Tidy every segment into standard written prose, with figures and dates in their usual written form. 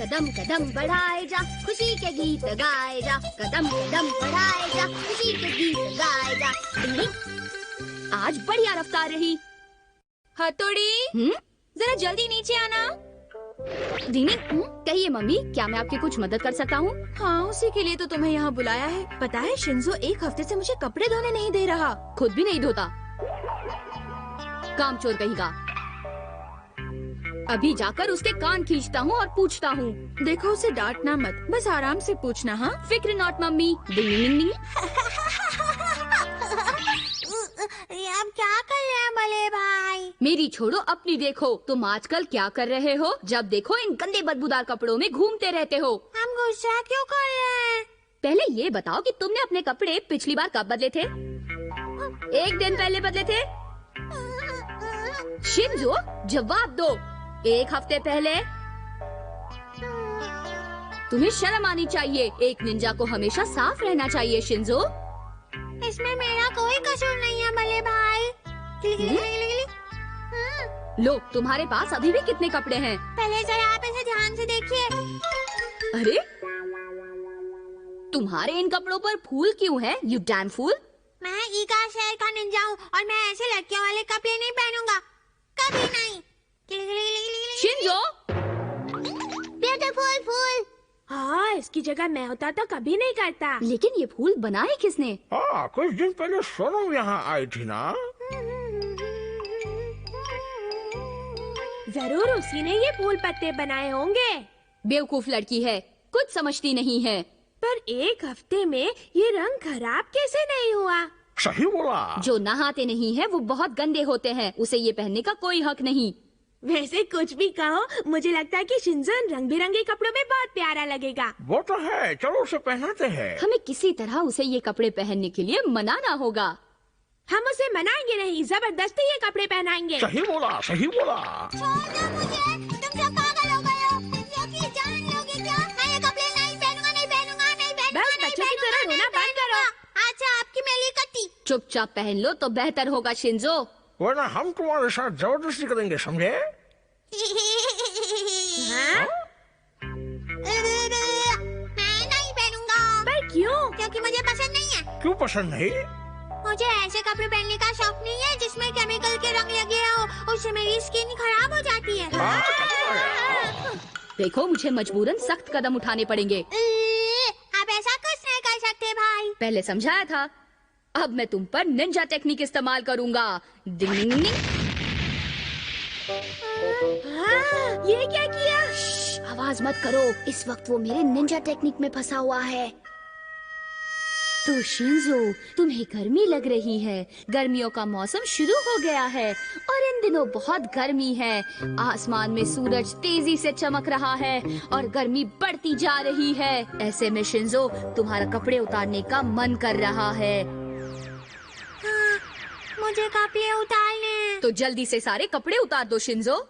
कदम कदम बढ़ाए जा, खुशी के गीत गाए जा, कदम कदम बढ़ाए जा, खुशी के गीत गाए जा। आज बढ़िया रफ्तार रही। हथौड़ी, जरा जल्दी नीचे आना। दीनी, कहिए मम्मी, क्या मैं आपकी कुछ मदद कर सकता हूँ? हाँ, उसी के लिए तो तुम्हें यहाँ बुलाया है। पता है शिंजो एक हफ्ते से मुझे कपड़े धोने नहीं दे रहा। खुद भी नहीं धोता, कामचोर कहेगा। अभी जाकर उसके कान खींचता हूँ और पूछता हूँ। देखो उसे डांटना मत, बस आराम से पूछना। हाँ, फिक्र नॉट मम्मी। डिंग अब क्या कर रहे हैं बड़े भाई? मेरी छोड़ो, अपनी देखो। तुम आजकल क्या कर रहे हो? जब देखो इन गंदे बदबूदार कपड़ों में घूमते रहते हो। हम गुस्सा क्यों कर रहे हैं? पहले ये बताओ कि तुमने अपने कपड़े पिछली बार कब बदले थे? एक दिन पहले बदले थे? शिंजो, जवाब दो। एक हफ्ते पहले? तुम्हें शर्म आनी चाहिए। एक निंजा को हमेशा साफ रहना चाहिए शिंजो। इसमें मेरा कोई कसूर नहीं है बड़े भाई। लो, तुम्हारे पास अभी भी कितने कपड़े हैं? पहले जरा आप इसे ध्यान से देखिए। अरे, तुम्हारे इन कपड़ों पर फूल क्यों है? यू डैम फूल। मैं ईका शहर का निंजा हूँ और मैं ऐसे लड़कियों वाले कपड़े नहीं पहनूंगा, कभी नहीं। शिंजो, ब्यूटीफुल फूल। हाँ, इसकी जगह मैं होता तो कभी नहीं करता। लेकिन ये फूल बनाए किसने? हाँ, कुछ दिन पहले सोनम यहाँ आई थी ना। जरूर उसी ने ये फूल पत्ते बनाए होंगे। बेवकूफ लड़की है, कुछ समझती नहीं है। पर एक हफ्ते में ये रंग खराब कैसे नहीं हुआ? सही बोला। जो नहाते नहीं है वो बहुत गंदे होते हैं, उसे ये पहनने का कोई हक नहीं। वैसे कुछ भी कहो, मुझे लगता है कि शिंजो रंग बिरंगे कपड़ों में बहुत प्यारा लगेगा। वो तो है, चलो उसे पहनाते हैं। हमें किसी तरह उसे ये कपड़े पहनने के लिए मनाना होगा। हम उसे मनाएंगे नहीं, जबरदस्ती ये कपड़े पहनाएंगे। सही बोला, सही बोला। छोड़ दो मुझे, तुम सब पागल हो गए हो। लोगी जान लोगे क्या? मैं ये कपड़े नहीं पहनूंगा, नहीं पहनूंगा, नहीं पहनूंगा। बस बच्चों की तरह रोना बंद करो। अच्छा, आपकी मेली कट्टी। चुपचाप पहन लो तो बेहतर होगा शिंजो। वरना हम तुम्हारे साथ जबरदस्ती करेंगे, समझे? हाँ? मैं नहीं पहनूंगा। पर क्यों? क्योंकि मुझे पसंद नहीं है। क्यों पसंद नहीं? मुझे ऐसे कपड़े पहनने का शौक नहीं है जिसमें केमिकल के रंग लगे हो, उससे मेरी स्किन खराब हो जाती है। देखो, मुझे मजबूरन सख्त कदम उठाने पड़ेंगे। आप ऐसा कुछ नहीं कर सकते भाई। पहले समझाया था, अब मैं तुम पर निंजा टेक्निक इस्तेमाल करूंगा। डिंग। हाँ, ये क्या किया? आवाज मत करो, इस वक्त वो मेरे निंजा टेक्निक में फंसा हुआ है। तो शिंजो, तुम्हें गर्मी लग रही है। गर्मियों का मौसम शुरू हो गया है और इन दिनों बहुत गर्मी है। आसमान में सूरज तेजी से चमक रहा है और गर्मी बढ़ती जा रही है। ऐसे में शिंजो, तुम्हारा कपड़े उतारने का मन कर रहा है। हाँ, मुझे कपड़े उतारने हैं। तो जल्दी से सारे कपड़े उतार दो शिंजो।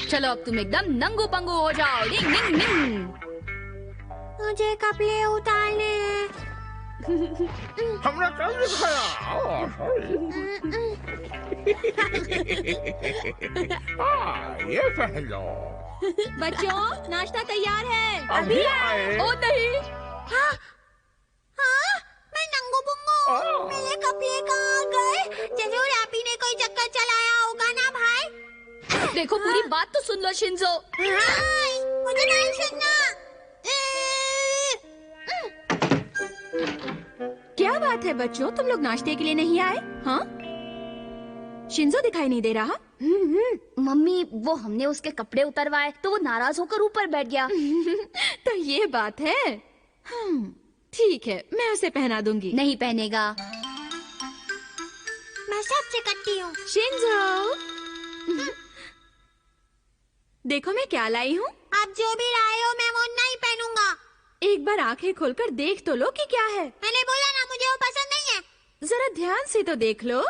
चलो, अब तुम एकदम नंगो पंगो हो जाओ। डिंग डिंग डिंग। मुझे कपड़े उतारने हैं। हमने कल दिखाया। ये पहन लो। बच्चों, नाश्ता तैयार है। अभी आए। ओ नहीं, हाँ, हाँ, मैं नंगू पुंगू। मेरे कपड़े कहाँ गए? जरूर आप ही ने कोई चक्कर चलाया होगा ना भाई। देखो, पूरी बात तो सुन लो शिंजो। मुझे नहीं सुनना। क्या बात है बच्चों, तुम लोग नाश्ते के लिए नहीं आए? हाँ, शिंजो दिखाई नहीं दे रहा। मम्मी, वो हमने उसके कपड़े उतरवाए तो वो नाराज होकर ऊपर बैठ गया। तो ये बात है। ठीक है, मैं उसे पहना दूंगी। नहीं पहनेगा। मैं सबसे कट्टी हूँ। शिंजो, देखो मैं क्या लाई हूँ। आप जो भी लाए हो मैं वो नहीं पहनूंगा। एक बार आंखें खोलकर देख तो लो कि क्या है। मैंने बोला ना, मुझे वो पसंद नहीं है। जरा ध्यान से तो देख लो।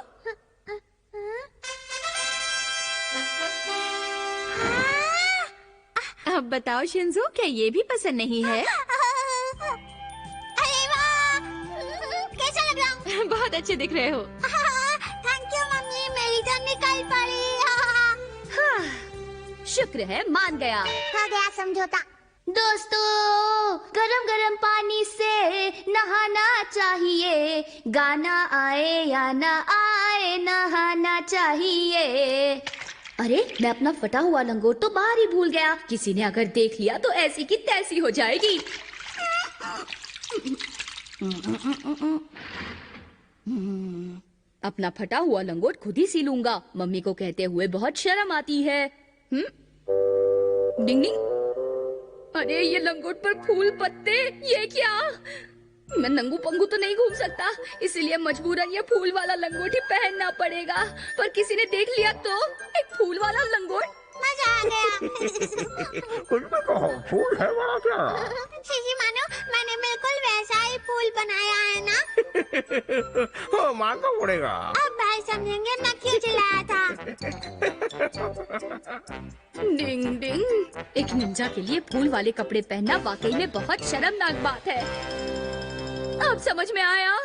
अब बताओ शिंजो, क्या ये भी पसंद नहीं है? अरे वाह, कैसा लग रहा हूँ? बहुत अच्छे दिख रहे हो। थैंक यू मम्मी, मेरी तो निकल पड़ी। शुक्र है मान गया। हो गया समझौता। दोस्तों, गरम गरम पानी से नहाना चाहिए, गाना आए या ना आए नहाना चाहिए। अरे, मैं अपना फटा हुआ लंगोट तो बाहर ही भूल गया। किसी ने अगर देख लिया तो ऐसी की तैसी हो जाएगी। अपना फटा हुआ लंगोट खुद ही सी लूंगा। मम्मी को कहते हुए बहुत शर्म आती है। डिंग डिंग। अरे, ये लंगोट पर फूल पत्ते, ये क्या? मैं नंगू पंगू तो नहीं घूम सकता, इसलिए मजबूरन ये फूल वाला लंगोट ही पहनना पड़ेगा। पर किसी ने देख लिया तो? एक फूल वाला लंगोट? मजा आ गया। कुछ भी कहो, फूल है बड़ा प्यारा। शिशी मानो, मैंने बिल्कुल वैसा ही फूल बनाया है ना? हाँ, मानना पड़ेगा। अब भाई समझेंगे ना क्यों चिल्लाया था। डिंग डिंग। एक निंजा के लिए फूल वाले कपड़े पहनना वाकई में बहुत शर्मनाक बात है। अब समझ में आया।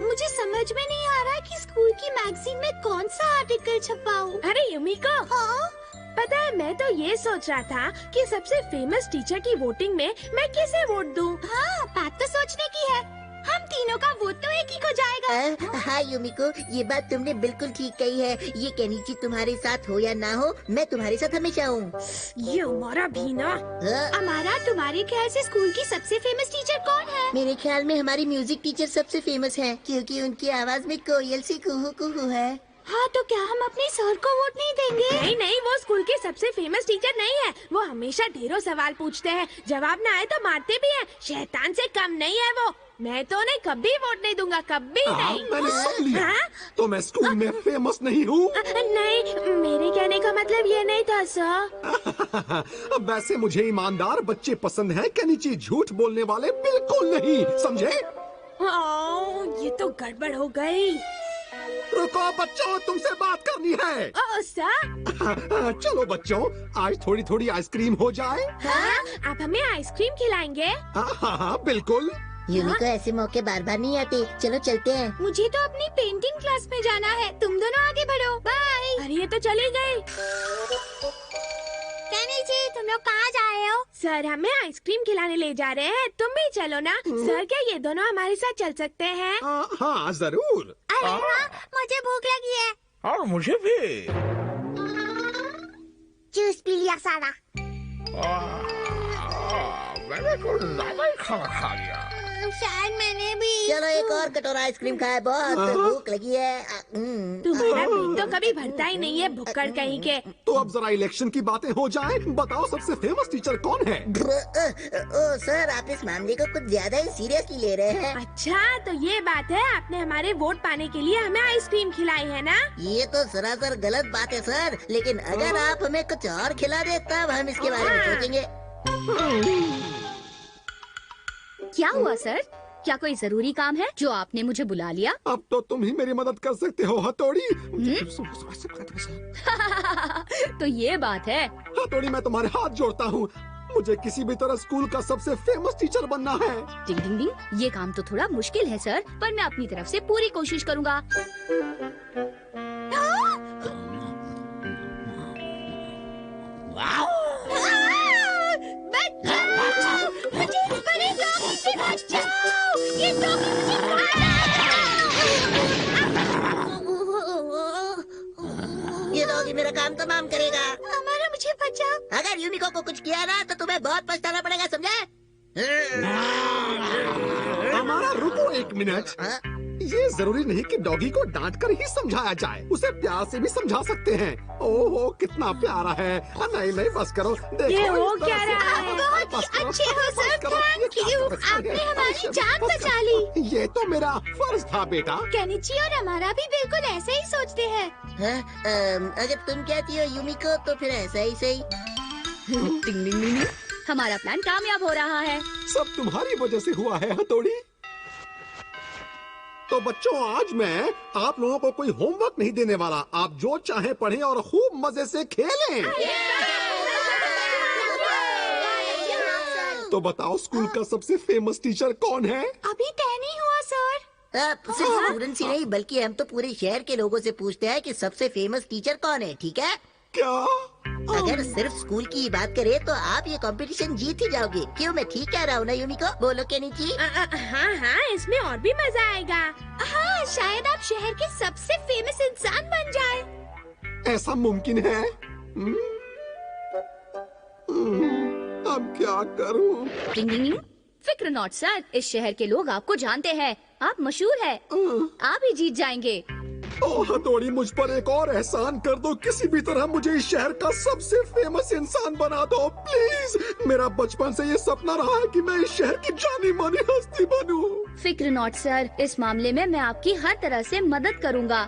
मुझे समझ में नहीं आ रहा कि स्कूल की मैगजीन में कौन सा आर्टिकल छपाऊं। अरे युमिको, हाँ? पता है मैं तो ये सोच रहा था कि सबसे फेमस टीचर की वोटिंग में मैं किसे वोट दूं। हाँ, बात तो सोचने की है। हम तीनों का वोट तो एक ही को जाएगा। हाँ युमिको, ये बात तुमने बिल्कुल ठीक कही है। ये केनिची तुम्हारे साथ हो या ना हो, मैं तुम्हारे साथ हमेशा हूँ। ये हमारा भी ना। अमारा, तुम्हारे ख्याल से स्कूल की सबसे फेमस टीचर कौन है? मेरे ख्याल में हमारी म्यूजिक टीचर सबसे फेमस है, क्योंकि उनकी आवाज में कोयल सी कुहू कुहू है। हाँ, तो क्या हम अपने सर को वोट नहीं देंगे? नहीं नहीं, वो स्कूल के सबसे फेमस टीचर नहीं है। वो हमेशा ढेरों सवाल पूछते हैं, जवाब ना आए तो मारते भी हैं। शैतान से कम नहीं है वो। मैं तो उन्हें कभी वोट नहीं दूंगा, कभी नहीं। मैंने सुन लिया। हाँ? तो मैं स्कूल में फेमस नहीं हूँ? नहीं, मेरे कहने का मतलब ये नहीं था सर। वैसे मुझे ईमानदार बच्चे पसंद हैं, केनिची झूठ बोलने वाले बिल्कुल नहीं, समझे? ये तो गड़बड़ हो गई। रुको बच्चों, तुमसे बात करनी है। सर, चलो बच्चों, आज थोड़ी थोड़ी आइसक्रीम हो जाए। हाँ? आप हमें आइसक्रीम खिलाएंगे? हाँ, बिल्कुल। युमिको, ऐसे मौके बार बार नहीं आते। चलो चलते हैं। मुझे तो अपनी पेंटिंग क्लास में जाना है। तुम दोनों आगे बढ़ो। बाय। अरे ये तो चली गई। केनिची, तुम लोग कहाँ जा रहे हो? सर हमें आइसक्रीम खिलाने ले जा रहे हैं, तुम भी चलो ना। सर, क्या ये दोनों हमारे साथ चल सकते हैं? हाँ जरूर। अरे वाह, मुझे भूख लगी है। और मुझे भी। जूस पी लिया सारा। मैंने कुछ ज्यादा ही खाना खा लिया। शायद मैंने भी। चलो एक और कटोरा आइसक्रीम खाए, बहुत भूख लगी है। तुम्हारा पेट तो कभी भरता ही नहीं है, भुक्कड़ कहीं के। तो अब जरा इलेक्शन की बातें हो जाएं। बताओ सबसे फेमस टीचर कौन है? ओ सर, आप इस मामले को कुछ ज्यादा ही सीरियसली ले रहे हैं। अच्छा, तो ये बात है, आपने हमारे वोट पाने के लिए हमें आइसक्रीम खिलाई है ना? ये तो सरासर गलत बात है सर, लेकिन अगर आप हमें कुछ और खिला दे तब हम इसके बारे में सोचेंगे। क्या हुआ सर? क्या कोई जरूरी काम है जो आपने मुझे बुला लिया? अब तो तुम ही मेरी मदद कर सकते हो हथौड़ी। तो ये बात है। हथौड़ी, मैं तुम्हारे हाथ जोड़ता हूँ। मुझे किसी भी तरह स्कूल का सबसे फेमस टीचर बनना है। डिंग डिंग डिंग। ये काम तो थोड़ा मुश्किल है सर, पर मैं अपनी तरफ से पूरी कोशिश करूँगा। ये डॉगी मेरा काम तमाम करेगा। हमारा, मुझे बचाओ। अगर युमिको को कुछ किया ना तो तुम्हें बहुत पछताना पड़ेगा, समझे? हमारा रुको एक मिनट। ये जरूरी नहीं कि डॉगी को डांट कर ही समझाया जाए, उसे प्यार से भी समझा सकते हैं। ओहो, कितना प्यारा है। नहीं नहीं, बस करो। देखो, ये हो इस तरह क्या से- रहा है? बस करो, अच्छे हो बस सर, करो। ये थैंक क्या यू। कर रहे आपने हैं? हमारी बस जान करो। बचा ली। ये तो मेरा फर्ज था बेटा। केनिची और हमारा भी बिल्कुल ऐसे ही सोचते हैं। अगर तुम कहती हो युमिको तो फिर ऐसा ही सही। डिंग डिंग डिंग डिंग। हमारा प्लान कामयाब हो रहा है। सब तुम्हारी वजह से हुआ है हथौड़ी। तो बच्चों, आज मैं आप लोगों को कोई होमवर्क नहीं देने वाला। आप जो चाहें पढ़ें और खूब मजे से खेलें। तो बताओ, स्कूल का सबसे फेमस टीचर कौन है? अभी तय नहीं हुआ सर। सिर्फ स्टूडेंट्स ही नहीं बल्कि हम तो पूरे शहर के लोगों से पूछते हैं कि सबसे फेमस टीचर कौन है, ठीक है? क्या? अगर सिर्फ स्कूल की बात करें तो आप ये कंपटीशन जीत ही जाओगे। क्यों, मैं ठीक कह रहा हूँ ना यूमिको? बोलो केनिची। हाँ हाँ, इसमें और भी मजा आएगा। हाँ, शायद आप शहर के सबसे फेमस इंसान बन जाए। ऐसा मुमकिन है? अब क्या करूँ? डिंग डिंग डिंग। फिक्र नॉट सर, इस शहर के लोग आपको जानते हैं, आप मशहूर हैं, आप ही जीत जाएंगे। ओह हथौड़ी, मुझ पर एक और एहसान कर दो। किसी भी तरह मुझे इस शहर का सबसे फेमस इंसान बना दो प्लीज। मेरा बचपन से ये सपना रहा है कि मैं इस शहर की जानी मानी हस्ती बनूं। फिक्र नॉट सर, इस मामले में मैं आपकी हर तरह से मदद करूंगा।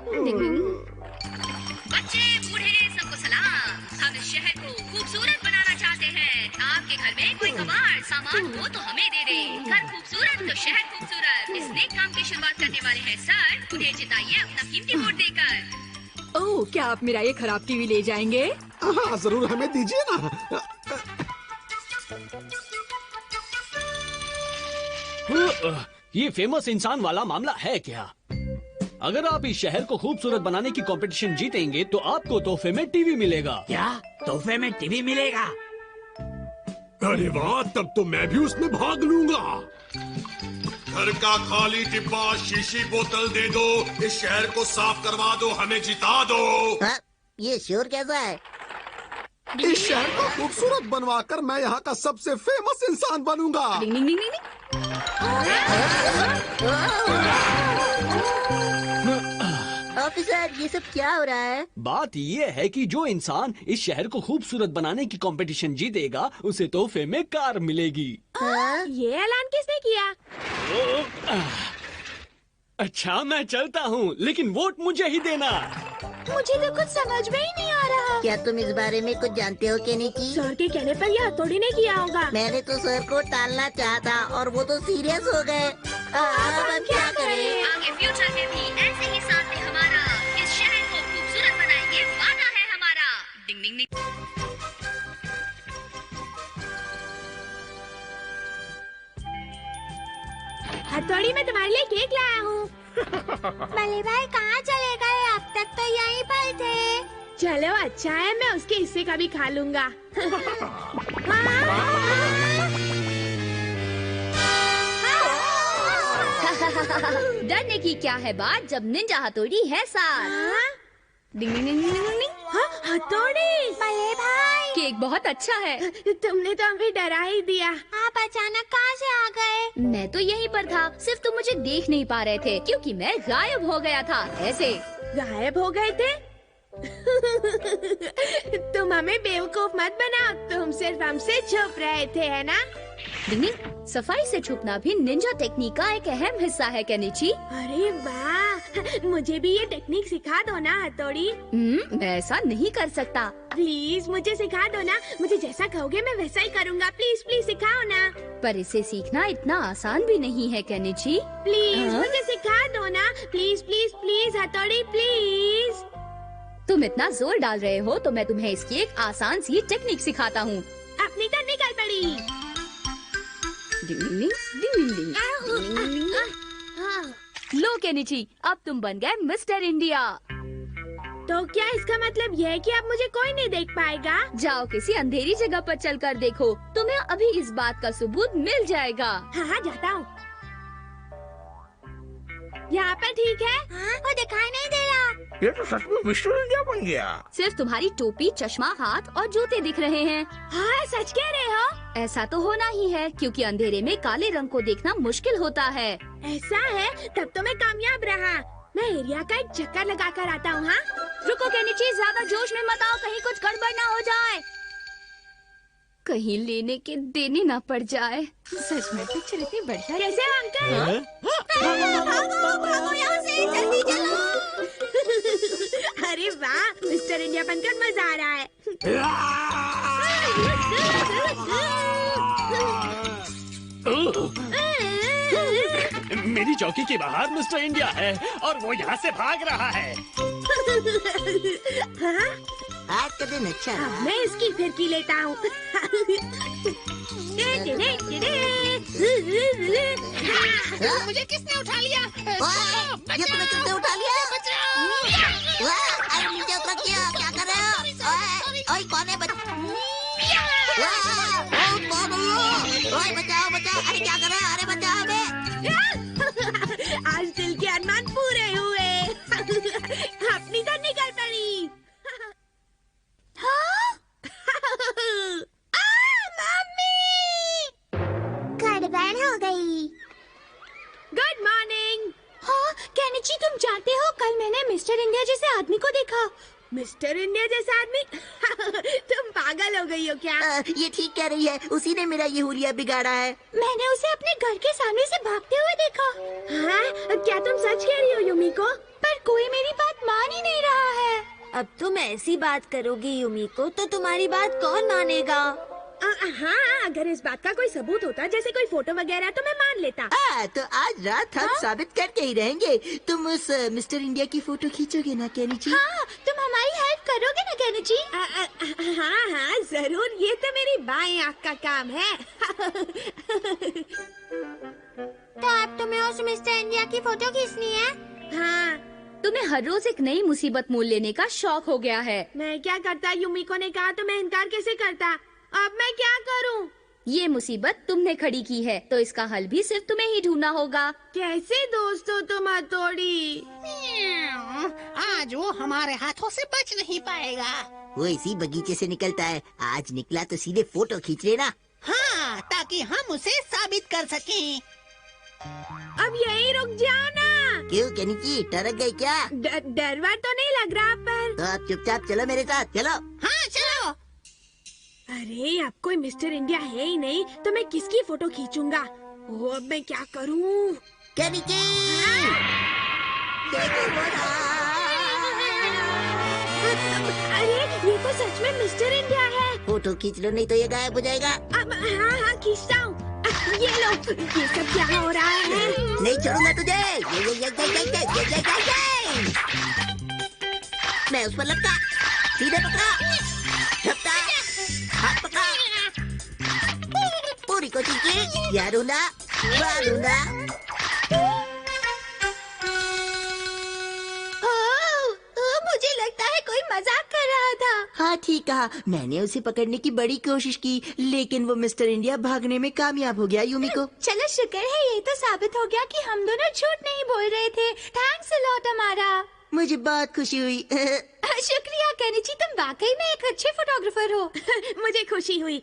बच्चे बूढ़े सबको सलाम। हम इस शहर को खूबसूरत बनाना चाहते हैं। आपके घर में कोई कबाड़ सामान हो तो हमें दे दे। घर खूबसूरत तो शहर खूबसूरत। इस नेक काम की शुरुआत करने वाले हैं सर। उन्हें जिताइए अपना कीमती वोट देकर। ओह, क्या आप मेरा ये खराब टीवी ले जाएंगे? हाँ जरूर, हमें दीजिए ना। ये फेमस इंसान वाला मामला है क्या? अगर आप इस शहर को खूबसूरत बनाने की कंपटीशन जीतेंगे तो आपको तोहफे में टीवी मिलेगा। क्या तोहफे में टीवी मिलेगा? अरे वाह, तब तो मैं भी उसमें भाग लूंगा। घर का खाली डिब्बा, शीशी बोतल दे दो। इस शहर को साफ करवा दो, हमें जिता दो। हाँ, ये शोर कैसा है? इस शहर को खूबसूरत बनवाकर मैं यहाँ का सबसे फेमस इंसान बनूंगा। डिंग डिंग डिंग डिंग। ऑफिसर, ये सब क्या हो रहा है? बात ये है कि जो इंसान इस शहर को खूबसूरत बनाने की कंपटीशन जीतेगा उसे तोहफे में कार मिलेगी। ये ऐलान किसने किया? अच्छा, मैं चलता हूँ, लेकिन वोट मुझे ही देना। मुझे तो कुछ समझ में ही नहीं आ रहा। क्या तुम इस बारे में कुछ जानते हो केनिची? सर के कहने पर यह हथौड़ी ने किया होगा। मैंने तो सर को टालना चाहा था और वो तो सीरियस हो गए। अब हम क्या करें? आगे फ्यूचर में भी ऐसे ही साथ है हमारा। इस शहर को खूबसूरत बनाएंगे, वादा है हमारा। डिंग डिंग डिंग। हथौड़ी, मैं तुम्हारे लिए केक लाया हूँ। बल्ले भाई कहाँ चले गए? अब तक तो यहीं पर थे। चलो अच्छा है, मैं उसके हिस्से का भी खा लूंगा। डरने की क्या है बात जब निंजा हथौड़ी है साथ। डिंग डिंग डिंग डिंग डिंग। हथौड़ी, बल्ले भाई केक बहुत अच्छा है। तुमने तो हमें डरा ही दिया। आप अचानक कहाँ से आ गए? मैं तो यहीं पर था, सिर्फ तुम मुझे देख नहीं पा रहे थे क्योंकि मैं गायब हो गया था। ऐसे गायब हो गए थे? तुम हमें बेवकूफ मत बनाओ, तुम सिर्फ हमसे छुप रहे थे, है ना? डिंग, सफाई से छुपना भी निंजा टेक्निक का एक अहम हिस्सा है केनिची। अरे वाह, मुझे भी ये टेक्निक सिखा दो ना हथौड़ी। मैं ऐसा नहीं कर सकता। प्लीज मुझे सिखा दो ना, मुझे जैसा कहोगे मैं वैसा ही करूँगा। प्लीज प्लीज सिखाओ ना। पर इसे सीखना इतना आसान भी नहीं है केनिची। प्लीज मुझे सिखा दो ना, प्लीज प्लीज प्लीज हथौड़ी प्लीज। तुम इतना जोर डाल रहे हो तो मैं तुम्हें इसकी एक आसान सी टेक्निक सिखाता हूँ। अपनी तो निकल पड़ी। लो केनिची, अब तुम बन गए मिस्टर इंडिया। तो क्या इसका मतलब यह है कि अब मुझे कोई नहीं देख पाएगा? जाओ किसी अंधेरी जगह पर चलकर देखो, तुम्हें अभी इस बात का सबूत मिल जाएगा। हाँ जाता हूँ। यहाँ पर ठीक है? हाँ, वो दिखाई नहीं दे रहा। ये तो सच में मिस्टर इंडिया बन गया। सिर्फ तुम्हारी टोपी, चश्मा, हाथ और जूते दिख रहे हैं। हाँ सच कह रहे हो? ऐसा तो होना ही है क्योंकि अंधेरे में काले रंग को देखना मुश्किल होता है। ऐसा है? तब तो मैं कामयाब रहा। मैं एरिया का एक चक्कर लगा कर आता हूँ। हाँ रुको केनिची, ज्यादा जोश में मत आओ, कहीं कुछ गड़बड़ ना हो जाए, कहीं लेने के देने ना पड़ जाए। सच में पिक्चर इतनी बढ़िया। कैसे हो अंकल? भागो भागो यहाँ से, जल्दी चलो। अरे वाह, मिस्टर इंडिया बनकर मजा आ रहा है। मेरी चौकी के बाहर मिस्टर इंडिया है और वो यहाँ से भाग रहा है। आज का दिन अच्छा रहा। मैं इसकी फिरकी लेता हूँ। मुझे किसने उठा लिया? ये तुम्हें किसने उठा लिया? अरे नीचे उतर क्या कर रहे हो? ओए कौन है? ओए बचाओ बचाओ! अरे क्या कर रहे हो? अरे बचाओ हमें! आज दिल के अरमान पूरे हुए। अपनी तो निकल पड़ी। हाँ? मम्मी! गड़बड़ हो गई। Good morning. हाँ केनिची, तुम जानते हो कल मैंने मिस्टर इंडिया जैसे आदमी को देखा। मिस्टर इंडिया जैसा आदमी? तुम पागल हो गई हो क्या? ये ठीक कह रही है, उसी ने मेरा ये हुलिया बिगाड़ा है। मैंने उसे अपने घर के सामने से भागते हुए देखा। हाँ? क्या तुम सच कह रही हो युमिको? पर कोई मेरी बात मान ही नहीं रहा है। अब तुम ऐसी बात करोगी युमिको तो तुम्हारी बात कौन मानेगा? हाँ, अगर इस बात का कोई सबूत होता, जैसे कोई फोटो वगैरह, तो मैं मान लेता। तो आज रात हम साबित करके ही रहेंगे। तुम उस मिस्टर इंडिया की फोटो खींचोगे ना केनिची? हाँ, तुम हमारी हेल्प करोगे ना केनिची? हाँ हाँ जरूर, ये तो मेरी बाएं आँख का काम है। तो अब तुम्हें उस मिस्टर इंडिया की फोटो खींचनी है? हाँ। तुम्हें हर रोज एक नई मुसीबत मोल लेने का शौक हो गया है। मैं क्या करता? युमिको ने कहा तो मैं इनकार कैसे करता? अब मैं क्या करूं? ये मुसीबत तुमने खड़ी की है, तो इसका हल भी सिर्फ तुम्हें ही ढूंढना होगा। कैसे दोस्तों तुम हथौड़ी? आज वो हमारे हाथों से बच नहीं पाएगा। वो इसी बगीचे से निकलता है। आज निकला तो सीधे फोटो खींच लेना। हाँ, ताकि हम उसे साबित कर सकें। अब यही रुक जाओ ना। क्यों केनिची, टरक गई क्या? डरवा तो नहीं लग रहा पर। तो आप चुपचाप चलो मेरे साथ, चलो। हाँ चलो। अरे अब कोई मिस्टर इंडिया है ही नहीं, तो मैं किसकी फोटो खींचूंगा? ओ, अब मैं क्या करूं? केनिची! देखो वो अरे ये तो सच में मिस्टर इंडिया है। फोटो खींच लो, नहीं तो ये गायब हो जाएगा। अब हाँ हाँ खींचता हूँ। ये लो, ये सब क्या हो रहा है? नहीं छोड़ूंगा तुझे। मैं उस पर लपका, सीधे पकड़ा, झपटा, हाथ पकड़ा, पूरी कोशिश की, यारूंगा, वारूंगा। मुझे लगता है कोई मजाक कर रहा था। हाँ ठीक कहा, मैंने उसे पकड़ने की बड़ी कोशिश की, लेकिन वो मिस्टर इंडिया भागने में कामयाब हो गया। युमिको, चलो शुक्र है ये तो साबित हो गया कि हम दोनों झूठ नहीं बोल रहे थे। थैंक्स अ लॉट हमारा। मुझे बहुत खुशी हुई। शुक्रिया केनिची, तुम वाकई में एक अच्छे फोटोग्राफर हो। मुझे खुशी हुई।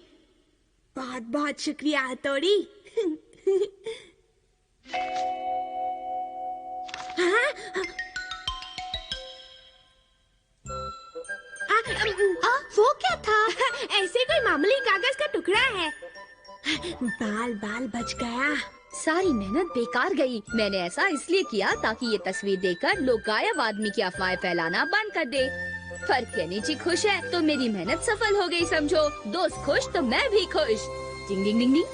बहुत बहुत शुक्रिया हथौड़ी। वो क्या था? ऐसे कोई मामूली कागज का टुकड़ा है। बाल बाल बच गया। सारी मेहनत बेकार गई। मैंने ऐसा इसलिए किया ताकि ये तस्वीर देखकर लोग गायब आदमी की अफवाहें फैलाना बंद कर दे। पर केनिची खुश है तो मेरी मेहनत सफल हो गई समझो। दोस्त खुश तो मैं भी खुश। डिंग डिंग डिंग डिंग।